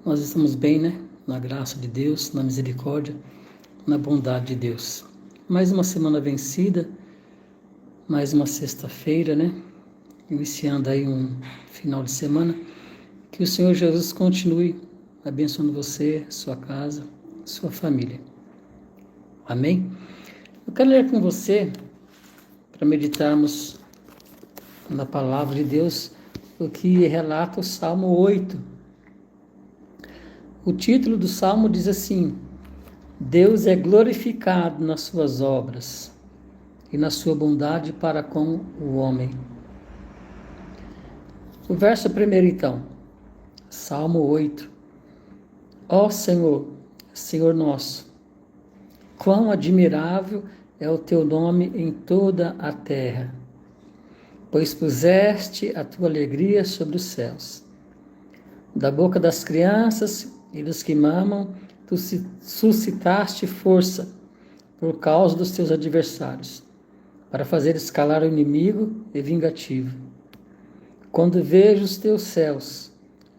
Nós estamos bem, né? Na graça de Deus, na misericórdia, na bondade de Deus. Mais uma semana vencida, mais uma sexta-feira, né? Iniciando aí um final de semana. Que o Senhor Jesus continue abençoando você, sua casa, sua família. Amém? Eu quero ler com você, para meditarmos na palavra de Deus, o que relata o Salmo 8. O título do Salmo diz assim: Deus é glorificado nas suas obras e na sua bondade para com o homem. O verso primeiro então, Salmo 8. Ó Senhor, Senhor nosso, quão admirável é o teu nome em toda a terra, pois puseste a tua alegria sobre os céus. Da boca das crianças e dos que mamam, tu suscitaste força por causa dos teus adversários, para fazer escalar o inimigo e vingativo. Quando vejo os teus céus,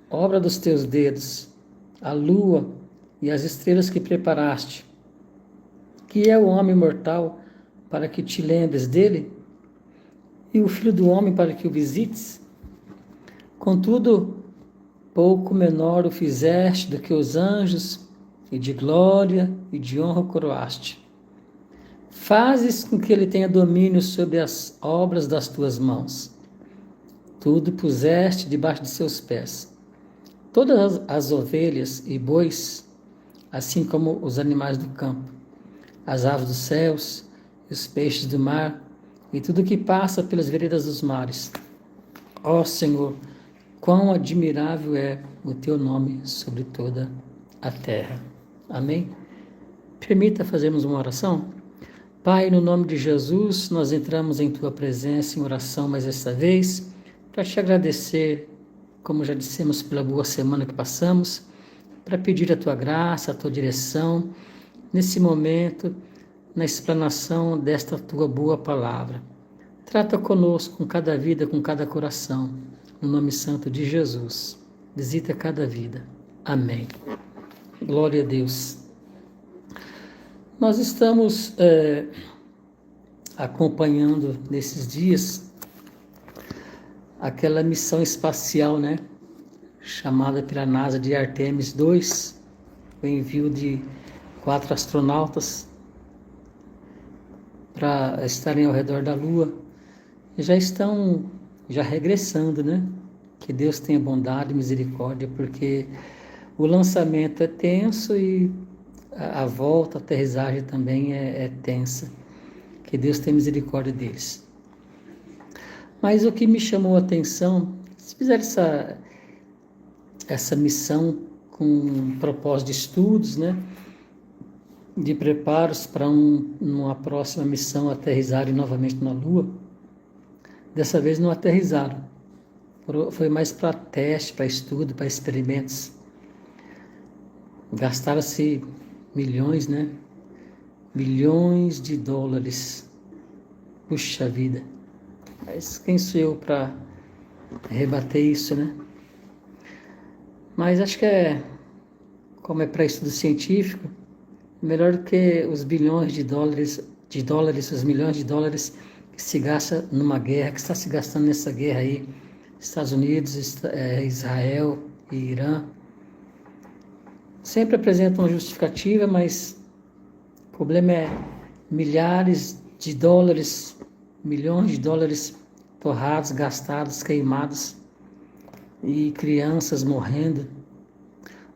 obra dos teus dedos, a lua e as estrelas que preparaste, que é o homem mortal para que te lembres dele, e o filho do homem para que o visites? Contudo, pouco menor o fizeste do que os anjos, e de glória e de honra o coroaste. Fazes com que ele tenha domínio sobre as obras das tuas mãos. Tudo puseste debaixo de seus pés. Todas as ovelhas e bois, assim como os animais do campo, as aves dos céus, os peixes do mar, e tudo que passa pelas veredas dos mares. Ó Senhor, quão admirável é o teu nome sobre toda a terra. Amém? Permita fazermos uma oração? Pai, no nome de Jesus, nós entramos em tua presença em oração mais esta vez, para te agradecer, como já dissemos, pela boa semana que passamos, para pedir a tua graça, a tua direção, nesse momento, na explanação desta tua boa palavra. Trata conosco, com cada vida, com cada coração, no nome santo de Jesus. Visita cada vida. Amém. Glória a Deus. Nós estamos acompanhando nesses dias aquela missão espacial, né? Chamada pela NASA de Artemis 2, o envio de 4 astronautas para estarem ao redor da Lua. Já estão regressando, né? Que Deus tenha bondade e misericórdia, porque o lançamento é tenso e a volta, a aterrissagem também é tensa. Que Deus tenha misericórdia deles. Mas o que me chamou a atenção, se fizer essa missão com propósito de estudos, né? De preparos para uma próxima missão aterrissarem novamente na Lua, dessa vez não aterrissaram. Foi mais para teste, para estudo, para experimentos. Gastaram-se milhões, né? Milhões de dólares. Puxa vida. Mas quem sou eu para rebater isso, né? Mas acho que como é para estudo científico, melhor do que os bilhões de dólares, os milhões de dólares que se gasta numa guerra, que está se gastando nessa guerra aí, Estados Unidos, Israel e Irã. Sempre apresentam uma justificativa, mas o problema é milhares de dólares, milhões de dólares torrados, gastados, queimados, e crianças morrendo.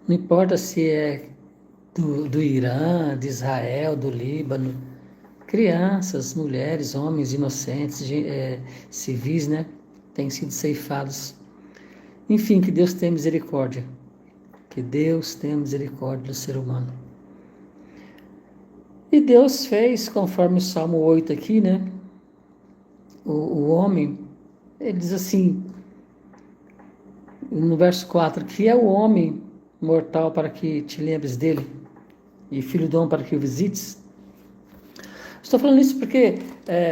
Não importa se é do Irã, de Israel, do Líbano, crianças, mulheres, homens inocentes, civis, né, têm sido ceifados. Enfim, que Deus tenha misericórdia. Que Deus tenha misericórdia do ser humano. E Deus fez, conforme o Salmo 8 aqui, né, o homem, ele diz assim, no verso 4, que é o homem mortal para que te lembres dele, e filho do homem para que o visites. Estou falando isso porque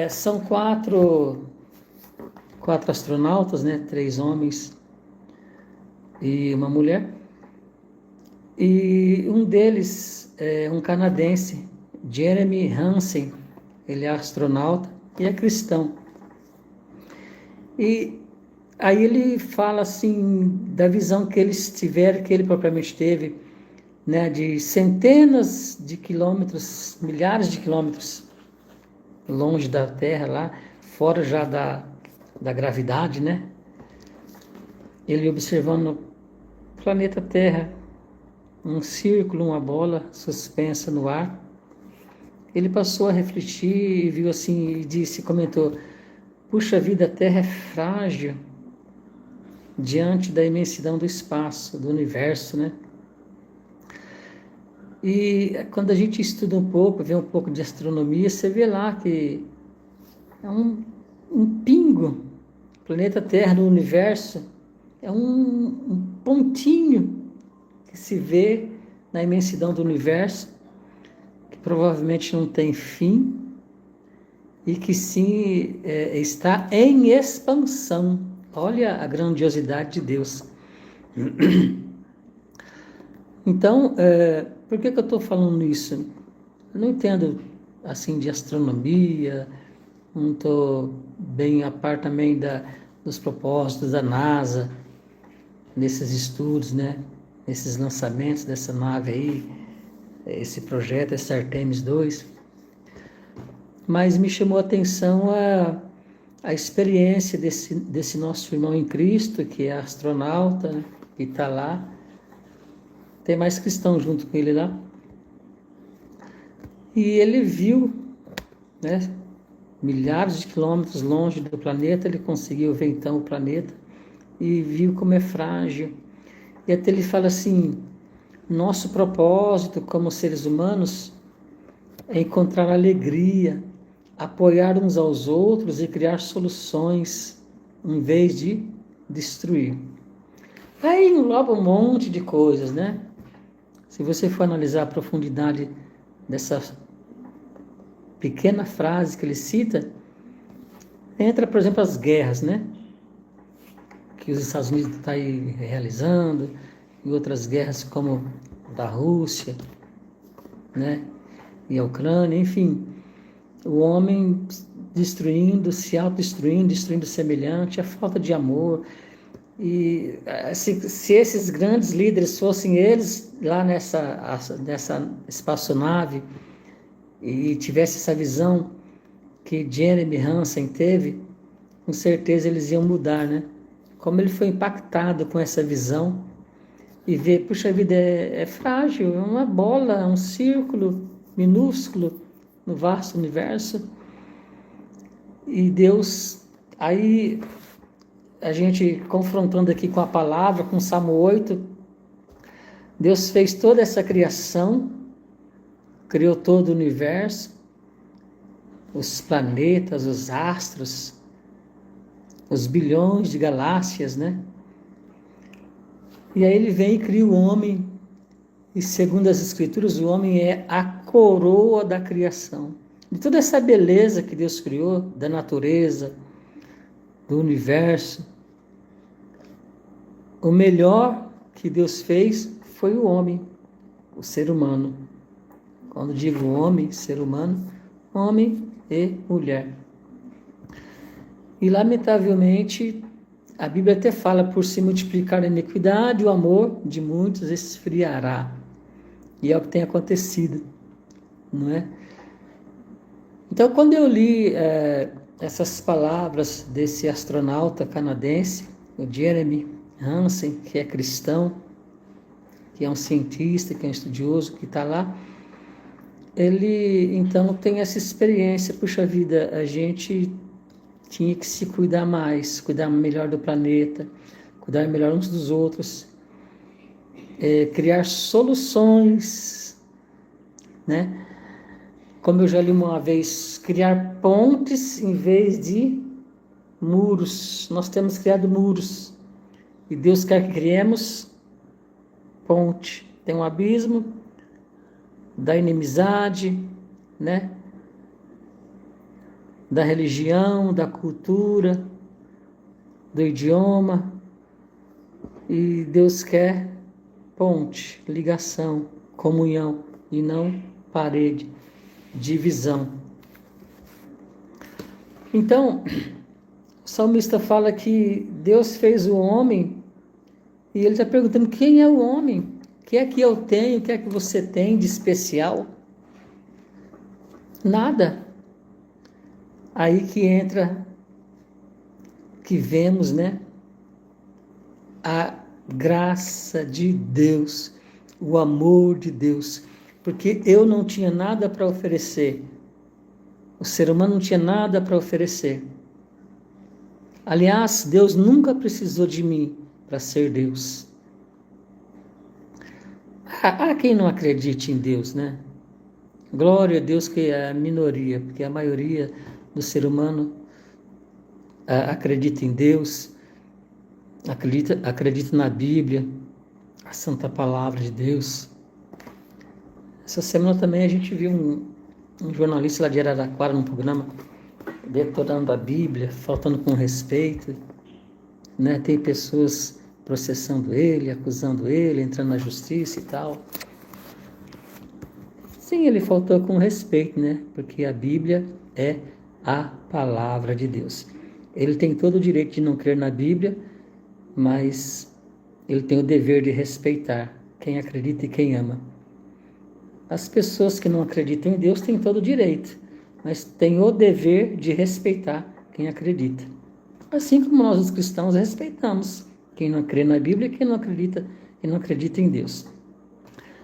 são quatro astronautas, né? 3 homens e uma mulher. E um deles é um canadense, Jeremy Hansen, ele é astronauta e é cristão. E aí ele fala assim da visão que eles tiveram, que ele propriamente teve, né, de centenas de quilômetros, milhares de quilômetros longe da Terra, lá fora já da gravidade, né? Ele observando o planeta Terra, um círculo, uma bola suspensa no ar. Ele passou a refletir e viu assim, e disse, comentou: puxa vida, a Terra é frágil diante da imensidão do espaço, do universo, né? E quando a gente estuda um pouco, vê um pouco de astronomia, você vê lá que é um pingo. O planeta Terra no universo é um pontinho que se vê na imensidão do universo, que provavelmente não tem fim e que sim está em expansão. Olha a grandiosidade de Deus. Então, por que eu estou falando isso? Eu não entendo assim de astronomia, não estou bem a par também dos propósitos da NASA, nesses estudos, né? Esses lançamentos dessa nave aí, esse projeto, esse Artemis 2. Mas me chamou a atenção a experiência desse nosso irmão em Cristo, que é astronauta, né? Que está lá. Tem mais cristão junto com ele lá. E ele viu, né, milhares de quilômetros longe do planeta, ele conseguiu ver então o planeta e viu como é frágil. E até ele fala assim: nosso propósito como seres humanos é encontrar alegria, apoiar uns aos outros e criar soluções em vez de destruir. Aí engloba um monte de coisas, né? Se você for analisar a profundidade dessa pequena frase que ele cita, entra, por exemplo, as guerras, né? Que os Estados Unidos estão aí realizando, e outras guerras como da Rússia, né? E a Ucrânia, enfim. O homem destruindo, se autodestruindo, destruindo o semelhante, a falta de amor. E se esses grandes líderes fossem eles lá nessa espaçonave e tivesse essa visão que Jeremy Hansen teve, com certeza eles iam mudar, né? Como ele foi impactado com essa visão e ver, puxa vida, é frágil, é uma bola, é um círculo minúsculo no vasto universo. E Deus, aí a gente confrontando aqui com a palavra, com o Salmo 8, Deus fez toda essa criação, criou todo o universo, os planetas, os astros, os bilhões de galáxias, né? E aí ele vem e cria o homem, e segundo as Escrituras, o homem é a coroa da criação. De toda essa beleza que Deus criou, da natureza, do universo, o melhor que Deus fez foi o homem, o ser humano. Quando digo homem, ser humano, homem e mulher. E lamentavelmente, a Bíblia até fala: por se multiplicar a iniquidade, o amor de muitos esfriará. E é o que tem acontecido, não é? Então, quando eu li essas palavras desse astronauta canadense, o Jeremy Hansen, que é cristão, que é um cientista, que é um estudioso, que está lá, ele então tem essa experiência. Puxa vida, a gente tinha que se cuidar mais, cuidar melhor do planeta, cuidar melhor uns dos outros, criar soluções, né? Como eu já li uma vez, criar pontes em vez de muros. Nós temos criado muros e Deus quer que criemos ponte. Tem um abismo da inimizade, né? Da religião, da cultura, do idioma. E Deus quer ponte, ligação, comunhão e não parede, divisão. Então, o salmista fala que Deus fez o homem e ele está perguntando: quem é o homem? O que é que eu tenho? O que é que você tem de especial? Nada. Aí que entra, que vemos, né? A graça de Deus, o amor de Deus. Porque eu não tinha nada para oferecer. O ser humano não tinha nada para oferecer. Aliás, Deus nunca precisou de mim para ser Deus. Há quem não acredite em Deus, né? Glória a Deus que é a minoria, porque a maioria do ser humano acredita em Deus, acredita na Bíblia, a Santa Palavra de Deus. Essa semana também a gente viu um jornalista lá de Araraquara num programa detonando a Bíblia, faltando com respeito, né? Tem pessoas processando ele, acusando ele, entrando na justiça e tal. Sim, ele faltou com respeito, né? Porque a Bíblia é a palavra de Deus. Ele tem todo o direito de não crer na Bíblia, mas ele tem o dever de respeitar quem acredita e quem ama. As pessoas que não acreditam em Deus têm todo o direito, mas têm o dever de respeitar quem acredita. Assim como nós, os cristãos, respeitamos quem não crê na Bíblia e quem não acredita em Deus.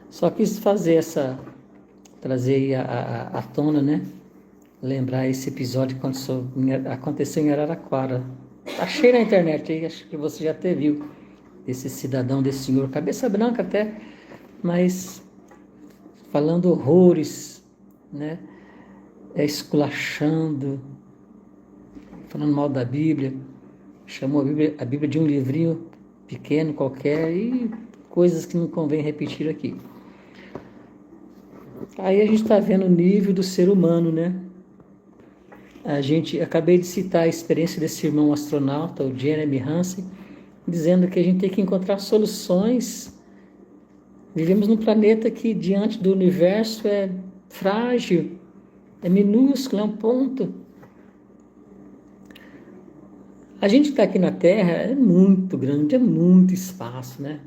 Só quis trazer à tona, né? Lembrar esse episódio quando aconteceu em Araraquara. Tá cheio na internet aí, acho que você já até viu esse cidadão, desse senhor, cabeça branca até, mas falando horrores, né? Esculachando, falando mal da Bíblia, chamou a Bíblia de um livrinho pequeno qualquer e coisas que não convém repetir aqui. Aí a gente está vendo o nível do ser humano, né? Acabei de citar a experiência desse irmão astronauta, o Jeremy Hansen, dizendo que a gente tem que encontrar soluções. Vivemos num planeta que, diante do universo, é frágil, é minúsculo, é um ponto. A gente que está aqui na Terra é muito grande, é muito espaço, né?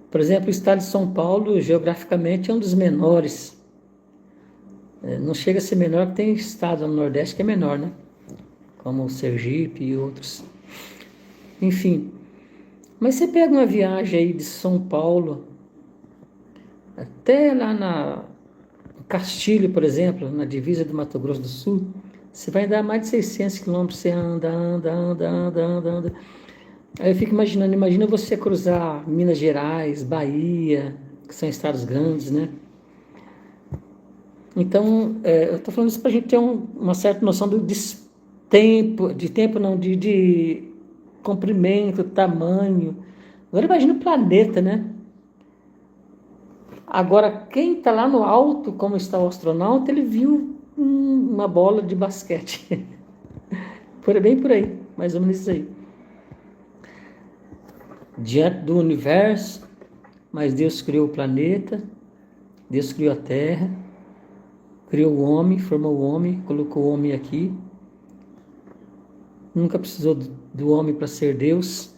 Por exemplo, o estado de São Paulo, geograficamente, é um dos menores. Não chega a ser menor, porque tem estado no Nordeste que é menor, né? Como o Sergipe e outros. Enfim. Mas você pega uma viagem aí de São Paulo até lá no Castilho, por exemplo, na divisa do Mato Grosso do Sul, você vai andar mais de 600 quilômetros, você anda. Aí eu fico imaginando, imagina você cruzar Minas Gerais, Bahia, que são estados grandes, né? Então, eu estou falando isso para a gente ter uma certa noção de comprimento, tamanho. Agora imagina o planeta, né? Agora, quem está lá no alto, como está o astronauta, ele viu uma bola de basquete. Bem por aí, mais ou menos isso aí. Diante do universo, mas Deus criou o planeta, Deus criou a Terra, criou o homem, formou o homem, colocou o homem aqui. Nunca precisou do homem para ser Deus.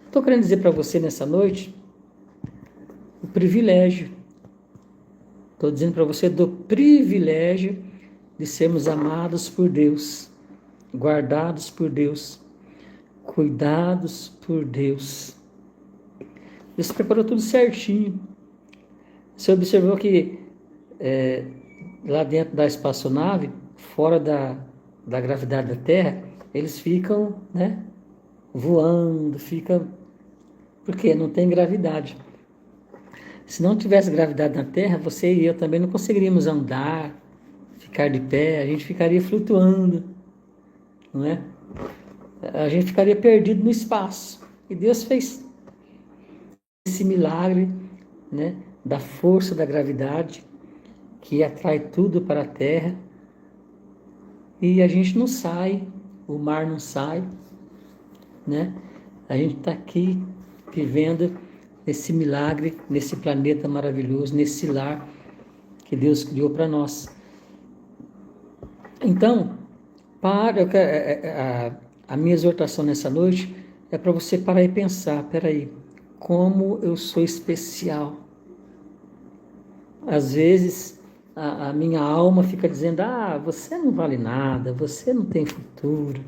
Estou querendo dizer para você nessa noite o privilégio. Estou dizendo para você do privilégio de sermos amados por Deus, guardados por Deus, cuidados por Deus. Deus preparou tudo certinho. Você observou que lá dentro da espaçonave, fora da gravidade da Terra, eles ficam, né, voando, porque não tem gravidade. Se não tivesse gravidade na Terra, você e eu também não conseguiríamos andar, ficar de pé, a gente ficaria flutuando, não é? A gente ficaria perdido no espaço. E Deus fez esse milagre, né, da força da gravidade que atrai tudo para a Terra. E a gente não sai, o mar não sai, né? A gente está aqui vivendo nesse milagre, nesse planeta maravilhoso, nesse lar que Deus criou para nós. Então, a minha exortação nessa noite é para você parar e pensar, peraí, como eu sou especial. Às vezes a minha alma fica dizendo, você não vale nada, você não tem futuro.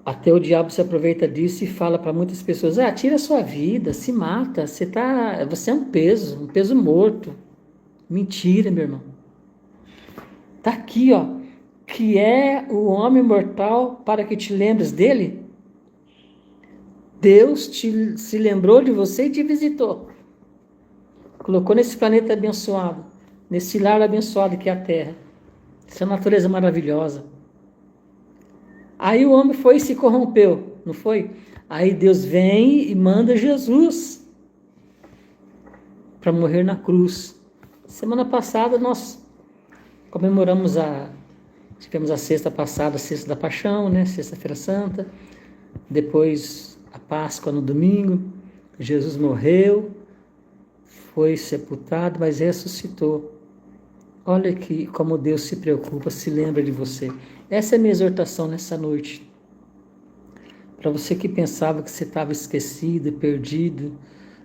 Até o diabo se aproveita disso e fala para muitas pessoas, tira a sua vida, se mata, você é um peso morto. Mentira, meu irmão. Tá aqui, que é o homem mortal para que te lembres dele. Deus se lembrou de você e te visitou. Colocou nesse planeta abençoado, nesse lar abençoado que é a Terra. Essa natureza maravilhosa. Aí o homem foi e se corrompeu, não foi? Aí Deus vem e manda Jesus para morrer na cruz. Semana passada nós comemoramos tivemos a sexta passada, a sexta da Paixão, né? Sexta-feira Santa. Depois a Páscoa no domingo. Jesus morreu, foi sepultado, mas ressuscitou. Olha que como Deus se preocupa, se lembra de você. Essa é a minha exortação nessa noite. Para você que pensava que você estava esquecido, perdido,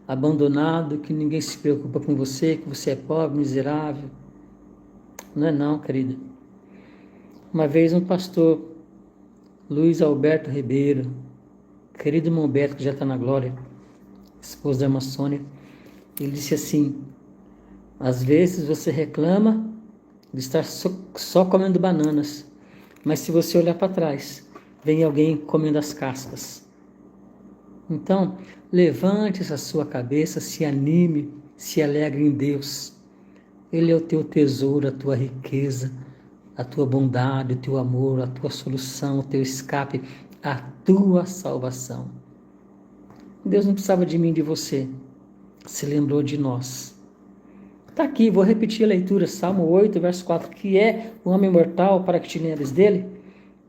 abandonado, que ninguém se preocupa com você, que você é pobre, miserável. Não é não, querida. Uma vez um pastor, Luiz Alberto Ribeiro, querido irmão Beto, que já está na glória, esposo da irmã Sônia, ele disse assim, às vezes você reclama de estar só comendo bananas, mas se você olhar para trás, vem alguém comendo as cascas. Então, levante essa sua cabeça, se anime, se alegre em Deus. Ele é o teu tesouro, a tua riqueza, a tua bondade, o teu amor, a tua solução, o teu escape, a tua salvação. Deus não precisava de mim, de você. Se lembrou de nós. Está aqui, vou repetir a leitura, Salmo 8, verso 4, que é o homem mortal para que te lembres dele,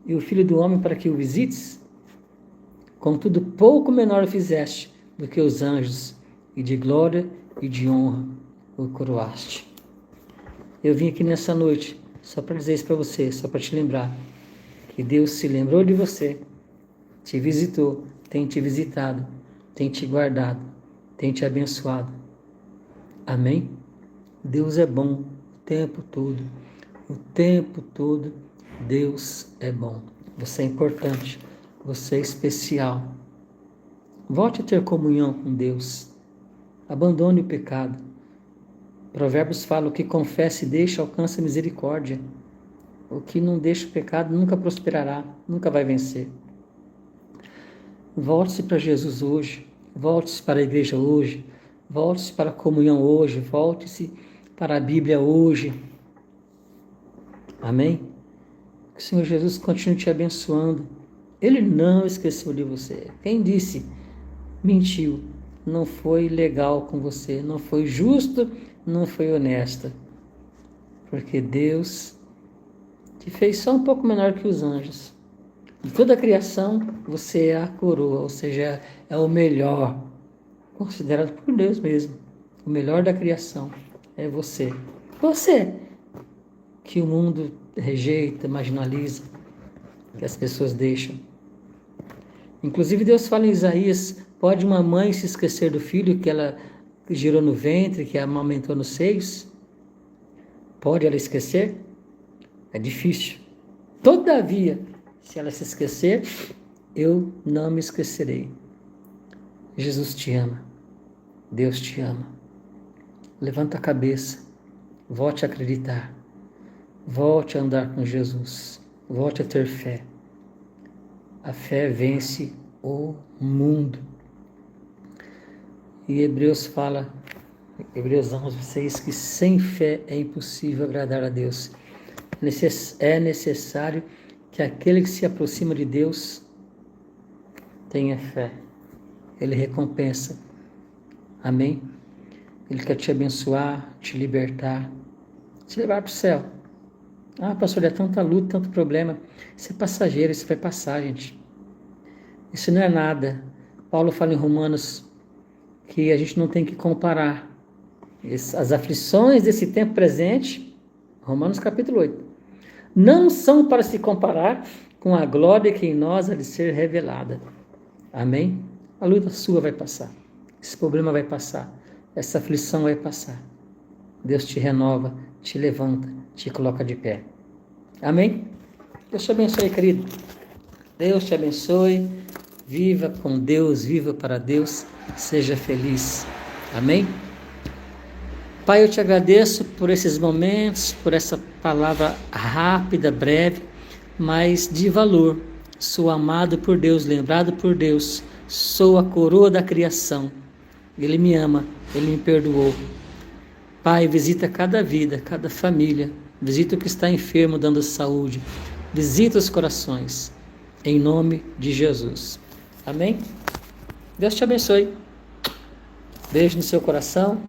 e o filho do homem para que o visites. Contudo, pouco menor fizeste do que os anjos, e de glória e de honra o coroaste. Eu vim aqui nessa noite só para dizer isso para você, só para te lembrar que Deus se lembrou de você, te visitou, tem te visitado, tem te guardado, tem te abençoado. Amém? Deus é bom o tempo todo. O tempo todo Deus é bom. Você é importante. Você é especial. Volte a ter comunhão com Deus. Abandone o pecado. Provérbios fala: o que confessa e deixa alcança misericórdia. O que não deixa o pecado nunca prosperará, nunca vai vencer. Volte-se para Jesus hoje. Volte-se para a igreja hoje. Volte-se para a comunhão hoje. Volte-se para a Bíblia hoje. Amém? Que o Senhor Jesus continue te abençoando. Ele não esqueceu de você. Quem disse, mentiu. Não foi legal com você. Não foi justo, não foi honesta. Porque Deus te fez só um pouco menor que os anjos. De toda a criação, você é a coroa, ou seja, é o melhor. Considerado por Deus mesmo. O melhor da criação é você. Você que o mundo rejeita, marginaliza, que as pessoas deixam. Inclusive Deus fala em Isaías: pode uma mãe se esquecer do filho que ela gerou no ventre, que amamentou nos seios? Pode ela esquecer? É difícil. Todavia, se ela se esquecer, eu não me esquecerei. Jesus te ama. Deus te ama. Levanta a cabeça. Volte a acreditar. Volte a andar com Jesus. Volte a ter fé. A fé vence o mundo. E Hebreus fala, Hebreus 11:6, que sem fé é impossível agradar a Deus. É necessário que aquele que se aproxima de Deus tenha fé. Ele recompensa. Amém? Ele quer te abençoar, te libertar, te levar para o céu. Pastor, é tanta luta, tanto problema. Isso é passageiro, isso vai passar, gente. Isso não é nada Paulo fala em Romanos que a gente não tem que comparar as aflições desse tempo presente, Romanos capítulo 8, não são para se comparar com a glória que em nós há de ser revelada. Amém? A luta sua vai passar, esse problema vai passar, essa aflição vai passar. Deus te renova, te levanta, te coloca de pé. Amém? Deus te abençoe, querido. Deus te abençoe. Viva com Deus, viva para Deus, seja feliz. Amém? Pai, eu te agradeço por esses momentos, por essa palavra rápida, breve, mas de valor. Sou amado por Deus, lembrado por Deus. Sou a coroa da criação. Ele me ama, Ele me perdoou. Pai, visita cada vida, cada família. Visita o que está enfermo, dando saúde. Visita os corações. Em nome de Jesus. Amém? Deus te abençoe. Beijo no seu coração.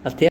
Até